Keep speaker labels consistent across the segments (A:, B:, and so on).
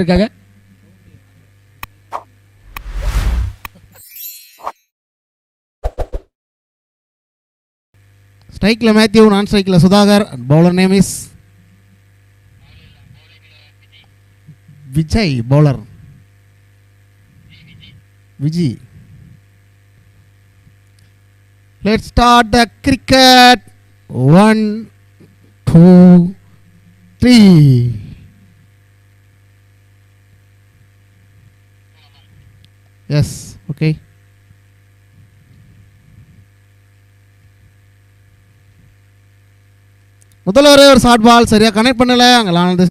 A: இருக்காங்க.
B: ஸ்ட்ரைக்ல மேத்யூ, நான் ஸ்ட்ரைக்ல Sudhakar. Bowler name is Vijay. Bowler Viji. Let's start the cricket. 1, 2, 3. Yes, okay. முதல்ல ஒரு ஷார்ட் பால் சரியா கனெக்ட் பண்ணல. அங்கலானது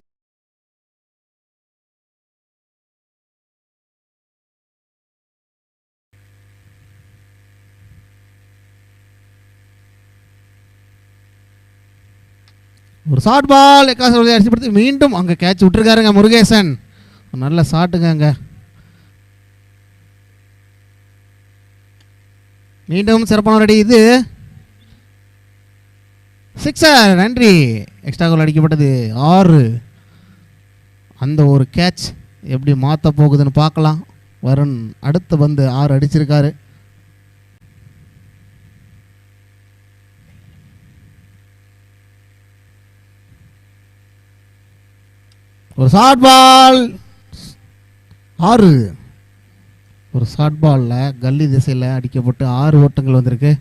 B: ஒரு ஷார்ட் பால் அடிச்சு மீண்டும் அங்கே கேட்ச் விட்டுருக்காருங்க முருகேசன். நல்ல ஷாட்டுங்க. அங்கே மீண்டும் சிறப்பான ரெடி. இது சிக்ஸர். நன்றி. எக்ஸ்ட்ரா கோல் அடிக்கப்பட்டது 6. அந்த ஒரு கேட்ச் எப்படி மாற்ற போகுதுன்னு பார்க்கலாம். வருண் அடுத்த பந்து 6 அடிச்சிருக்காரு. ஒரு ஷார்ட் பால் 6. ஒரு ஷார்ட் பாலில் கல்லி திசையில் அடிக்கப்பட்டு 6 ஓட்டங்கள் வந்திருக்கு.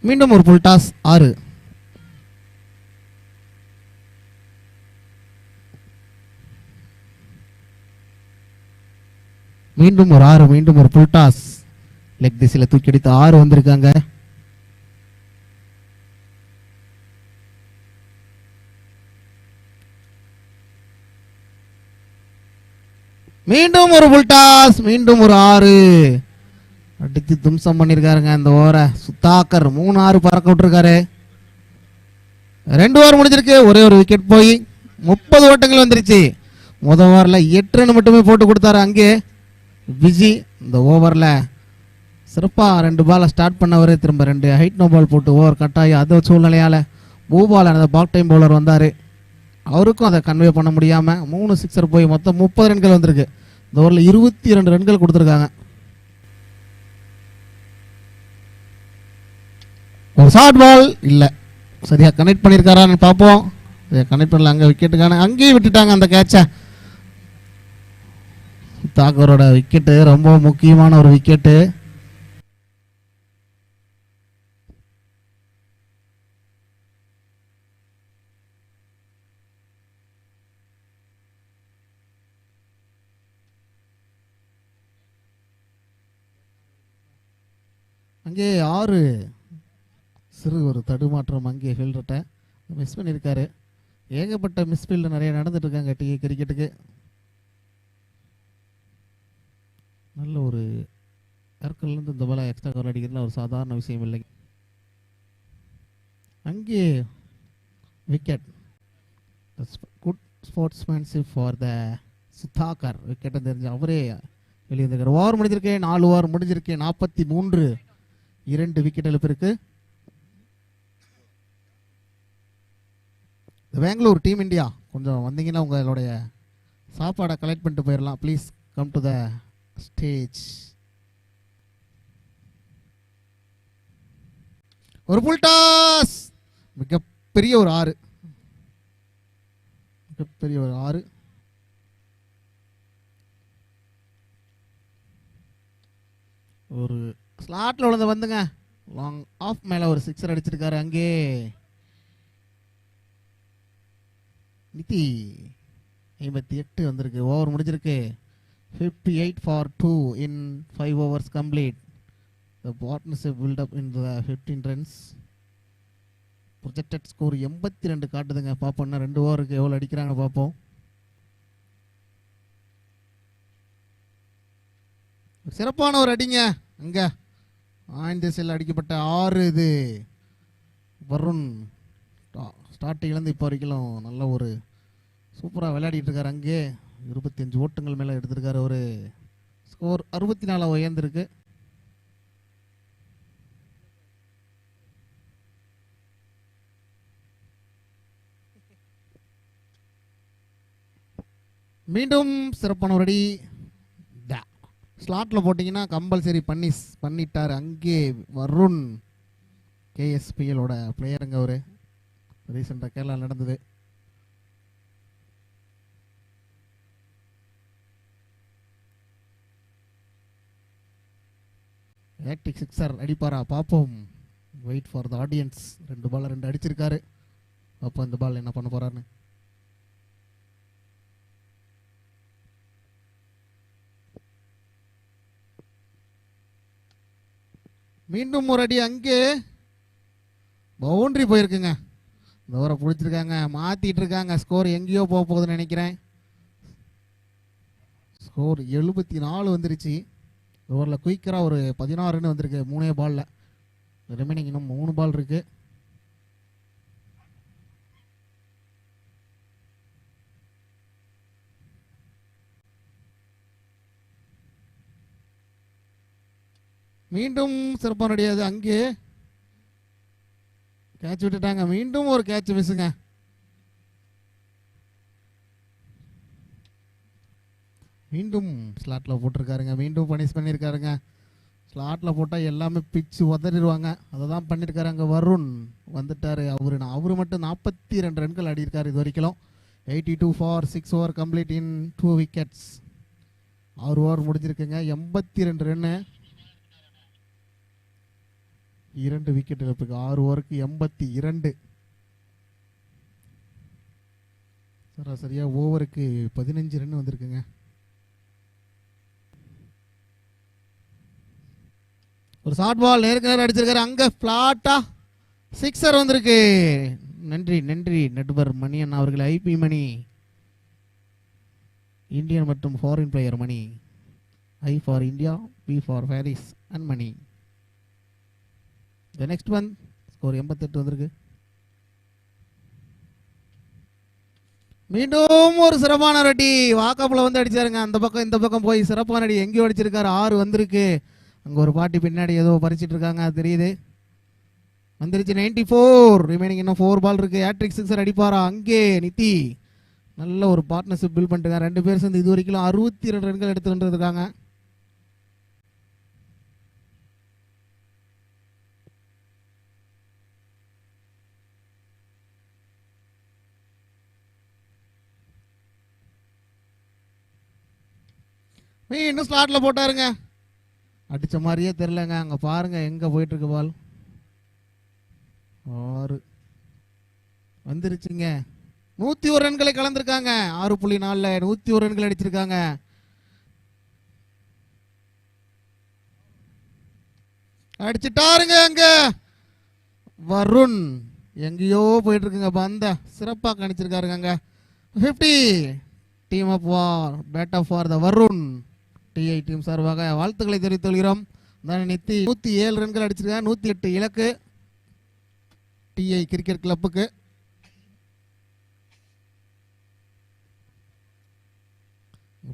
B: மீண்டும் ஒரு புல் டாஸ் 6. மீண்டும் ஒரு 6. மீண்டும் ஒரு புல் டாஸ். லெக் திசையில் தூக்கி அடித்து 6 வந்திருக்காங்க. மீண்டும் ஒரு புல் டாஸ். மீண்டும் ஒரு 6 அடித்து தும்சம் பண்ணியிருக்காருங்க. அந்த ஓவரை சுத்தாக்கர் 3-6 பறக்க விட்டுருக்காரு. 2 ஓவர் முடிஞ்சிருக்கு. ஒரே ஒரு விக்கெட் போய் 30 ஓட்டங்கள் வந்துருச்சு. முதல் ஓவரில் 8 ரன் மட்டுமே போட்டு கொடுத்தாரு அங்கே விஜி. இந்த ஓவரில் சிறப்பாக 2 பாலை ஸ்டார்ட் பண்ணவர் திரும்ப 2 ஹைட் நோ பால் போட்டு ஓவர் கட்டாயி அது சூழ்நிலையால் பூபால் அந்த பாக் டைம் பவுலர் வந்தார். அவருக்கும் அதை கன்வே பண்ண முடியாமல் 3 சிக்ஸர் போய் மொத்தம் 30 ரன்கள் வந்திருக்கு. இந்த ஓவரில் 22 ரன்கள் கொடுத்துருக்காங்க. ஒரு ஷார்ட் பால் இல்லை, சரியா கனெக்ட் பண்ணியிருக்காரான்னு பார்ப்போம். கனெக்ட் பண்ணல. அங்கே விக்கெட்டுக்கான அங்கேயும் விட்டுட்டாங்க அந்த கேட்சை. தாக்கூரோட விக்கெட்டு ரொம்ப முக்கியமான ஒரு விக்கெட்டு. அங்கே 6 சிறு ஒரு தடுமாற்றம். அங்கே ஃபீல்டர்கிட்ட மிஸ் பண்ணியிருக்காரு. ஏகப்பட்ட மிஸ்ஃபீல்டு நிறைய நடந்துட்டு இருக்காங்க கிரிக்கெட்டுக்கு. நல்ல ஒரு ஏற்கனவே இந்த பால எக்ஸ்ட்ரா கவர் அடிக்கிறதுல ஒரு சாதாரண விஷயம் இல்லை. அங்கே wicket. Good sportsmanship for the Sudhakar. விக்கெட்டை தெரிஞ்சு அவரே வெளியே வந்துருக்காரு. ஓவர் முடிஞ்சிருக்கேன். 4 ஓவர் முடிஞ்சிருக்கேன். 43. 2 விக்கெட் இழப்பிருக்கு. பெங்களூர் டீம் இந்தியா கொஞ்சம் வந்தீங்கன்னா உங்களுடைய சாப்பாடை கலெக்ட் பண்ணிட்டு போயிடலாம். Please come to the stage. ஒரு புல் டாஸ். மிகப்பெரிய ஒரு 6. மிகப்பெரிய ஒரு 6. ஒரு ஸ்லாட்டில் விழுந்து வந்துங்க லாங் ஆஃப் மேலே ஒரு சிக்ஸர் அடிச்சிருக்காரு. அங்கே நிதி 58 வந்திருக்கு. ஓவர் முடிஞ்சிருக்கு. 58 for 2 in 5 overs complete. The partnership build up in the 15 runs. Projected score 82 காட்டுதுங்க. பார்ப்போம் 2 ஓவருக்கு எவ்வளோ அடிக்கிறாங்க பார்ப்போம். சிறப்பான ஒரு அடிங்க. அங்கே ஆய்ந்தசில் அடிக்கப்பட்ட 6. இது வருண் ஸ்டார்டிங்லேருந்து இப்போ வரைக்கும் நல்ல ஒரு சூப்பராக விளையாடிட்டு இருக்காரு. அங்கே 25 ஓட்டங்கள் மேலே எடுத்திருக்காரு. ஒரு ஸ்கோர் 64 உயர்ந்திருக்கு. மீண்டும் சிறப்பான ஒரு அடி. ஸ்லாட்டில் போட்டிங்கன்னா கம்பல்சரி பண்ணிட்டார். அங்கே வருண், கேஎஸ்பிஎலோட பிளேயருங்க. ஒரு ரீசெண்டாக கேரளா நடந்தது. ஹேட்ரிக் சிக்ஸர் அடிப்பாரா பார்ப்போம். Wait for the audience. 2 ball 2 அடிச்சிருக்காரு. அப்போ இந்த பால் என்ன பண்ண போறாருன்னு. மீண்டும் ஒரு அடி. அங்கே பவுண்டரி போயிருக்குங்க. இந்த ஓவரை பிடிச்சிருக்காங்க, மாத்திட்டு இருக்காங்க. ஸ்கோர் எங்கேயோ போக போகுதுன்னு நினைக்கிறேன். ஸ்கோர் 74 வந்துருச்சு. ஓவரில் குயிக்கராக ஒரு 16 ரன் வந்திருக்கு 3 பாலில். ரிமைனிங் இன்னும் 3 பால் இருக்கு. மீண்டும் சிறப்பான அடியாது. அங்கே கேட்ச் விட்டுட்டாங்க. மீண்டும் ஒரு கேட்ச் மிஸ்ஸுங்க. மீண்டும் ஸ்லாட்டில் போட்டிருக்காருங்க. மீண்டும் பனிஷ் பண்ணியிருக்காருங்க. ஸ்லாட்டில் போட்டால் எல்லாமே பிச்சு உதறிடுவாங்க. அதை தான் பண்ணியிருக்காரு. அங்கே வருண் வந்துட்டார். அவரு மட்டும் 42 ரன்கள் அடியிருக்காரு இது வரைக்கும். 82 for 6 over complete in 2 wickets. 6 over முடிஞ்சிருக்குங்க. 82 ரன்னு, 2 விக்கெட் இழப்புக்கு. 6 ஓவருக்கு 82. சராசரியாக ஓவருக்கு 15 ரன் வந்திருக்குங்க. ஒரு ஷார்ட் பால் நேருக்கு நேரம் அடிச்சிருக்காரு. அங்கே ஃப்ளாட்டா சிக்ஸர் வந்திருக்கு. நன்றி நன்றி நடுவர் மணியன் அவர்கள். ஐபி மணி, இந்தியன் மற்றும் foreign player money. I for India, P for Paris and money. The next one. Score 88 வந்திருக்கு. மீண்டும் ஒரு சிறப்பான அடி. வாக்கப்பில் வந்து அடிச்சாருங்க. அந்த பக்கம் இந்த பக்கம் போய் சிறப்பான அடி எங்கேயோ அடிச்சிருக்காரு. 6 வந்திருக்கு. அங்கே ஒரு பாட்டி பின்னாடி ஏதோ பறிச்சிட்டு இருக்காங்க, அது தெரியுது. வந்துருச்சு 94. ரிமைனிங் இன்னும் 4 பால் இருக்கு. ஹேட்ரிக் சிக்ஸர் அடிப்பாரா? அங்கே நித்தி நல்ல ஒரு பார்ட்னர்ஷிப் பில்ட் பண்ணிட்டு 2 பேர் சேர்ந்து இது வரைக்கும் 62 ரன்கள் எடுத்துட்டு இருக்காங்க. இன்னும் ஸ்லாட்ல போட்டாருங்க. அடிச்ச மாதிரியே தெரியலங்க. அங்க பாருங்க எங்க போயிட்டு இருக்கு பால். 6 வந்துருச்சுங்க. 101 ரன்களை கலந்திருக்காங்க. 6.4 101 ரன்கள் அடிச்சிருக்காங்க. அடிச்சுட்டாருங்க. அங்க வருண் எங்கேயோ போயிட்டு இருக்குங்க. பந்த சிறப்பாக கணிச்சிருக்காருங்க. அங்க 50. Team up for bat up for the Varun. TI team சார்பாக வாழ்த்துக்களை தெரிவித்துக் கொள்கிறோம். நித்தி 107 ரன்கள் அடிச்சிருக்காங்க. 108 இலக்கு டிஐ கிரிக்கெட் கிளப்புக்கு.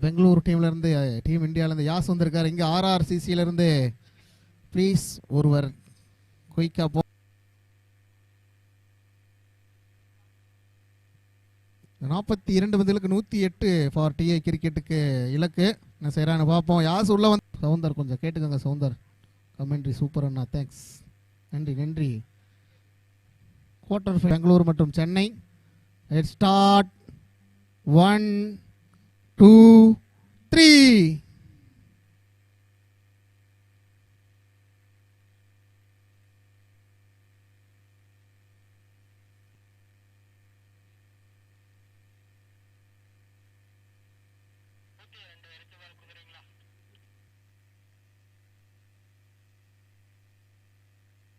B: பெங்களூர் டீம்ல இருந்து, டீம் இந்தியால இருந்து யாஸ் வந்திருக்காரு. இங்க ஆர்ஆர்சிசில இருந்து ப்ளீஸ் ஒருவர் குயிக்கா போ. 42 பந்துகளுக்கு 108 ஃபார் டிஐ கிரிக்கெட்டுக்கு இலக்கு. என்ன செய்யறான்னு பார்ப்போம். யாஸ் உள்ள வந்து சவுந்தர் கொஞ்சம் கேட்டுக்கோங்க. சவுந்தர் கமெண்ட்ரி சூப்பர் அண்ணா, தேங்க்ஸ். நன்றி நன்றி. குவார்டர் பெங்களூர் மற்றும் சென்னை. Let's start. 1 2 3.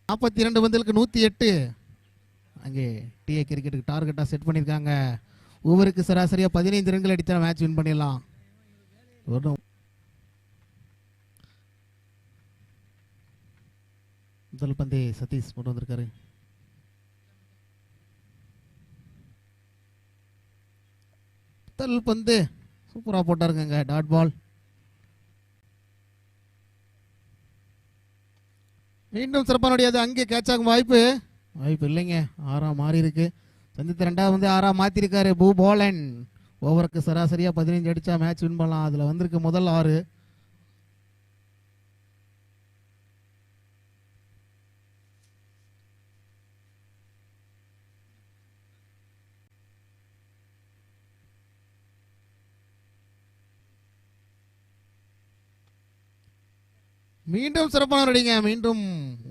B: நாற்பத்தி 2 பந்துகளுக்கு 108. அங்கே டிஏ கிரிக்கெட்டுக்கு டார்கெட்டாக செட் பண்ணியிருக்காங்க. ஓவருக்கு சராசரியாக 15 ரன்கள் அடித்தா மேட்ச் வின் பண்ணிடலாம். முதல் பந்தே சதீஷ் போட்டு வந்திருக்காரு. முதல் பந்து சூப்பராக போட்டாருங்க. Dot ball. மீண்டும் சிறப்பான முடியாது. அங்கே கேட்ச் ஆகும் வாய்ப்பு இல்லைங்க. 6 மாறி இருக்கு. சந்தித்த 2வது வந்து 6 மாத்திருக்காரு. பூ போலன் ஓவருக்கு சராசரியாக 15 அடித்தா மேட்ச் வின் பண்ணலாம். அதில் வந்திருக்கு முதல் 6. மீண்டும் சிறப்பான ரெடிங்க. மீண்டும்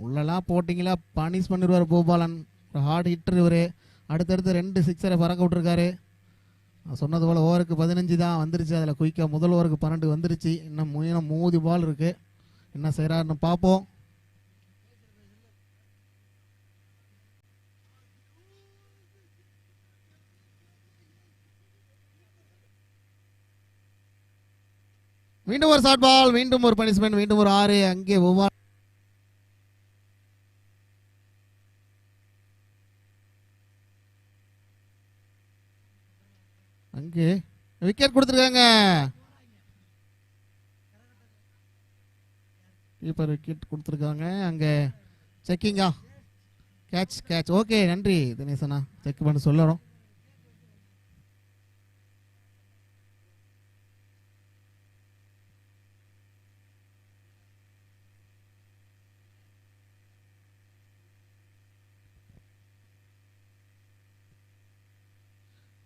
B: உள்ளலாம் போட்டிங்களா பனிஷ் பண்ணிடுவார் பூபாலன். ஒரு ஹார்ட் ஹிட்டர் இவர். அடுத்தடுத்து 2 சிக்ஸரை பறக்க விட்டுருக்காரு. சொன்னது போல் ஓவருக்கு 15 தான் வந்துருச்சு. அதில் குயிக்காக முதல் ஓவருக்கு 12 வந்துருச்சு. இன்னும் 30 பால் இருக்குது. என்ன செய்கிறாருன்னு பார்ப்போம். மீண்டும் ஒரு ஷார்ட் பால், மீண்டும் ஒரு பனிஷ்மெண்ட், மீண்டும் ஒரு 6. அங்கே பூபால் அங்கே விக்கெட் கொடுத்துருக்காங்க. கீப்பர் விக்கெட் கொடுத்துருக்காங்க. அங்கே செக்கிங்கா கேட்ச். ஓகே, நன்றி தினேசனா, செக் பண்ண சொல்லணும்.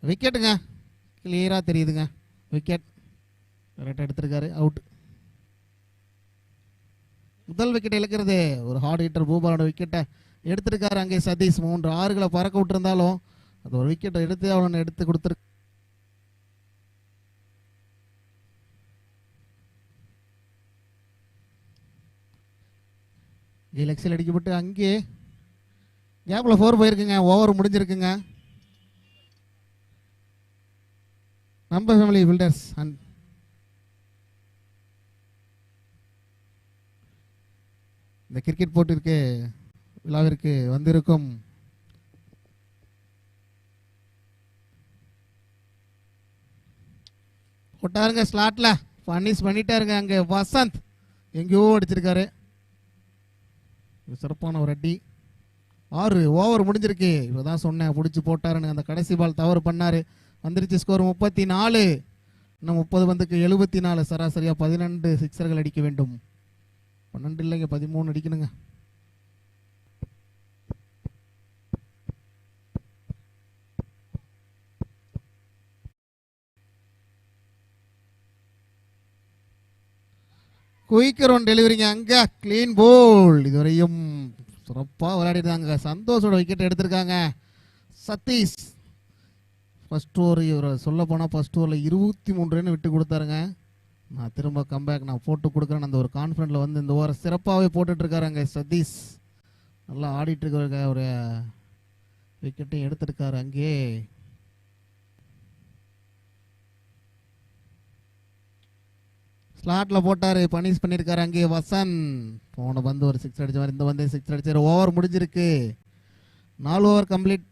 B: விக்கெட்டுங்க, கிளியராக தெரியுதுங்க. விக்கெட் கரெக்டாக எடுத்திருக்காரு. அவுட். முதல் விக்கெட் இழக்கிறது ஒரு ஹார்ட் ஹிட்டர் பூபாலோட விக்கெட்டை எடுத்திருக்காரு. அங்கே சதீஷ் 3 6களை பறக்க விட்டுருந்தாலும் அது ஒரு விக்கெட்டை எடுத்து அவனை எடுத்து கொடுத்துரு. லெக்ஸில் அடிக்கப்பட்டு அங்கே கேப்பில் 4 போயிருக்குங்க. ஓவர் முடிஞ்சிருக்குங்க. நம்ம ஃபேமிலி பில்டர்ஸ் அண்ட் இந்த கிரிக்கெட் போட்டிற்கு விழாவிற்கு வந்திருக்கும் போட்டாருங்க. ஸ்லாட்ல பனிஷ் பண்ணிட்டாருங்க. அங்கே வசந்த் எங்கேயோ அடிச்சிருக்காரு. சிறப்பான ஒரு அடி. 6 ஓவர் முடிஞ்சிருக்கு. இப்போதான் சொன்னேன் பிடிச்சி போட்டாருன்னு. அந்த கடைசி பால் தவறு பண்ணாரு. வந்துருச்சு ஸ்கோர் 34. இன்னும் 30 பந்துக்கு 74. சராசரியாக 12 சிக்ஸர்கள் அடிக்க வேண்டும். 12 இல்லைங்க, 13 அடிக்கணுங்க. Quicker one டெலிவரிங்க. அங்கே கிளீன் போல். இதுவரையும் சிறப்பாக விளையாடிருக்காங்க. சந்தோஷோட விக்கெட் எடுத்திருக்காங்க. சதீஷ் ஃபர்ஸ்ட் ஓவர் இவர் சொல்ல போனால் ஃபர்ஸ்ட் ஓவரில் 23 ரன் விட்டு கொடுத்தாருங்க. நான் திரும்ப கம்பேக் நான் போட்டு கொடுக்குறேன்னு அந்த ஒரு கான்ஃபிடென்ட்டில் வந்து இந்த ஓவரை சிறப்பாகவே போட்டுட்ருக்காரு. அங்கே சதீஷ் நல்லா ஆடிட்டுருக்க ஒரு விக்கெட்டையும் எடுத்திருக்காரு. அங்கே ஸ்லாட்டில் போட்டார், பனிஷ் பண்ணியிருக்காரு. அங்கே வசன் போன பந்து ஒரு 6 அடித்த மாதிரி இந்த வந்து 6 அடிச்சார். ஓவர் முடிஞ்சிருக்கு. 4 ஓவர் கம்ப்ளீட்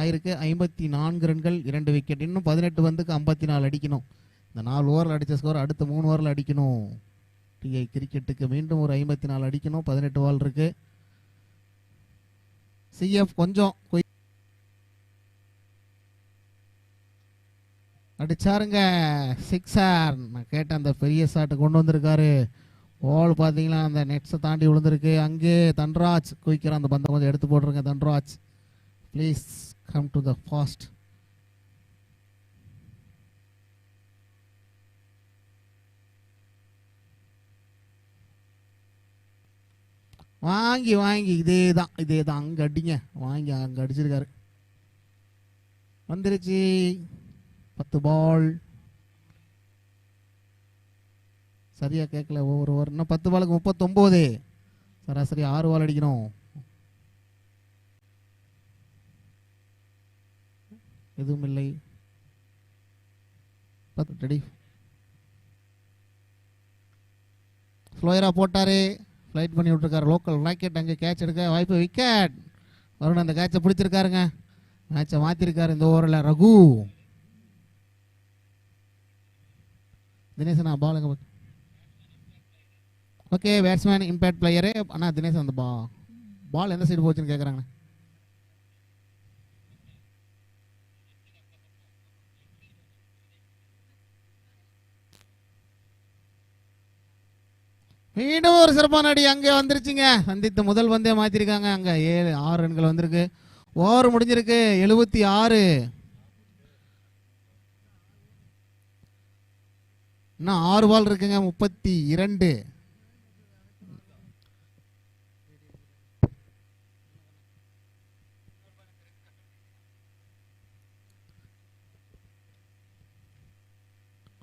B: ஆயிருக்கு. 54 ரன்கள், 2 விக்கெட். இன்னும் 18 பந்துக்கு 54 அடிக்கணும். இந்த 4 ஓவரில் அடித்த ஸ்கோர் அடுத்த 3 ஓவரில் அடிக்கணும். டிஐ கிரிக்கெட்டுக்கு மீண்டும் ஒரு 54 அடிக்கணும். 18 பால் இருக்கு. சிஎஃப் கொஞ்சம் அடிச்சாருங்க. 6 நான் கேட்ட அந்த பெரிய ஷாட்டு கொண்டு வந்திருக்காரு. பால் பார்த்தீங்களா அந்த நெட்ஸை தாண்டி விழுந்திருக்கு. அங்கே தன்ராஜ் குயிக்கிறான். அந்த பந்தை கொஞ்சம் எடுத்து போட்டுருங்க Dhanraj. Please come to the fast. வாங்கி இதே தான் அங்கே அடிங்க. வாங்கி அங்கே அடிச்சிருக்காரு. வந்துருச்சு 10 பால். சரியா கேட்கல. ஒவ்வொரு ஓவர் இன்னும் 10 பாலுக்கு 39. சராசரி 6 பால் அடிக்கணும். எதுவும் இல்லை. ரெடி. ஃப்ளோயரா போட்டாரு. ஃப்ளைட் பண்ணி விட்டுருக்காரு. Local rocket. அங்கே கேட்ச் எடுக்க வாய்ப்பு. விக்கெட். வருண் அந்த கேட்சை பிடிச்சிருக்காருங்க. மேட்சை மாற்றிருக்காரு இந்த ஓவரில். ரகு தினேசனா பாலுங்க. Okay, batsman impact player. ஆனால் தினேசன் அந்த பால் எந்த சைடு போச்சுன்னு கேட்குறாங்க. மீண்டும் ஒரு சிறப்பான அடி அங்கே வந்துருச்சுங்க. சந்தித்த முதல் பந்தே மாத்திருக்காங்க. அங்க 6 ரன்கள் வந்திருக்கு. ஓவர் முடிஞ்சிருக்கு 76. இன்னும் 6 பால் இருக்குங்க. 32.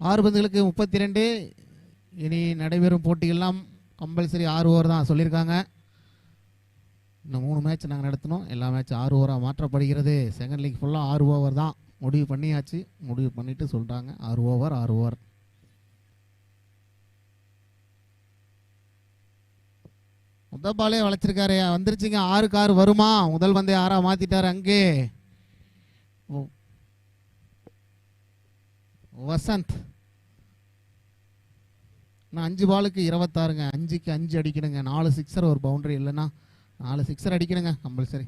B: ஆறு பந்துகளுக்கு 32. இனி நடைபெறும் போட்டிகள்லாம் கம்பல்சரி 6 ஓவர் தான் சொல்லியிருக்காங்க. இன்னும் 3 மேட்ச் நாங்கள் நடத்தணும். எல்லா மேட்ச் 6 ஓவராக மாற்றப்படுகிறது. செகண்ட் லீக் ஃபுல்லாக 6 ஓவர் தான் முடிவு பண்ணியாச்சு. முடிவு பண்ணிட்டு சொல்கிறாங்க 6 ஓவர் 6 ஓவர். முதல் பாலே வளைச்சிருக்காரு. வந்துருச்சுங்க. 6க்கு 6 வருமா? முதல் பந்தே 6 மாற்றிட்டார். அங்கே வசந்த். நான் 5 பாலுக்கு 26ங்க. 5க்கு 5 அடிக்கணுங்க. 4 சிக்ஸர் ஒரு பவுண்டரி. இல்லைன்னா 4 சிக்ஸர் அடிக்கணுங்க கம்பல்சரி.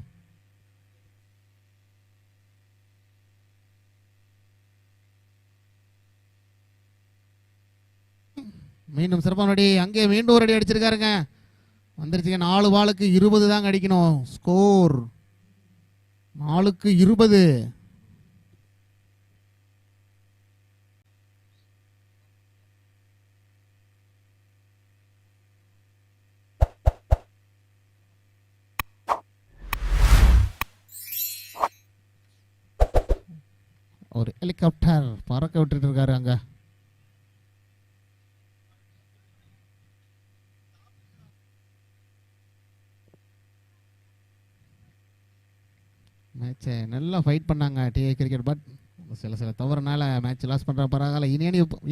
B: மீண்டும் சிறப்பான அடி. அங்கே மீண்டும் ஒரு அடி அடிச்சிருக்காருங்க. வந்துருச்சுங்க. 4 பாலுக்கு 20 தாங்க அடிக்கணும். ஸ்கோர் 4க்கு 20. ஒரு ஹெலிகாப்டர் பறக்க விட்டுட்டு இருக்காரு அங்க. மேட்சை நல்லா ஃபைட் பண்ணாங்க டிஏ கிரிக்கெட். பட் சில தவறுனால மேட்ச் லாஸ் பண்ணுற பரவாயில்ல.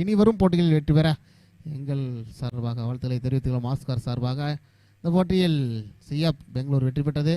B: இனி வரும் போட்டிகளில் வெற்றி பெற எங்கள் சார்பாக வாழ்த்துக்களை தெரிவித்துள்ளோம். ஆஸ்கார் சார்பாக இந்த போட்டியில் சிஎப் பெங்களூர் வெற்றி பெற்றது.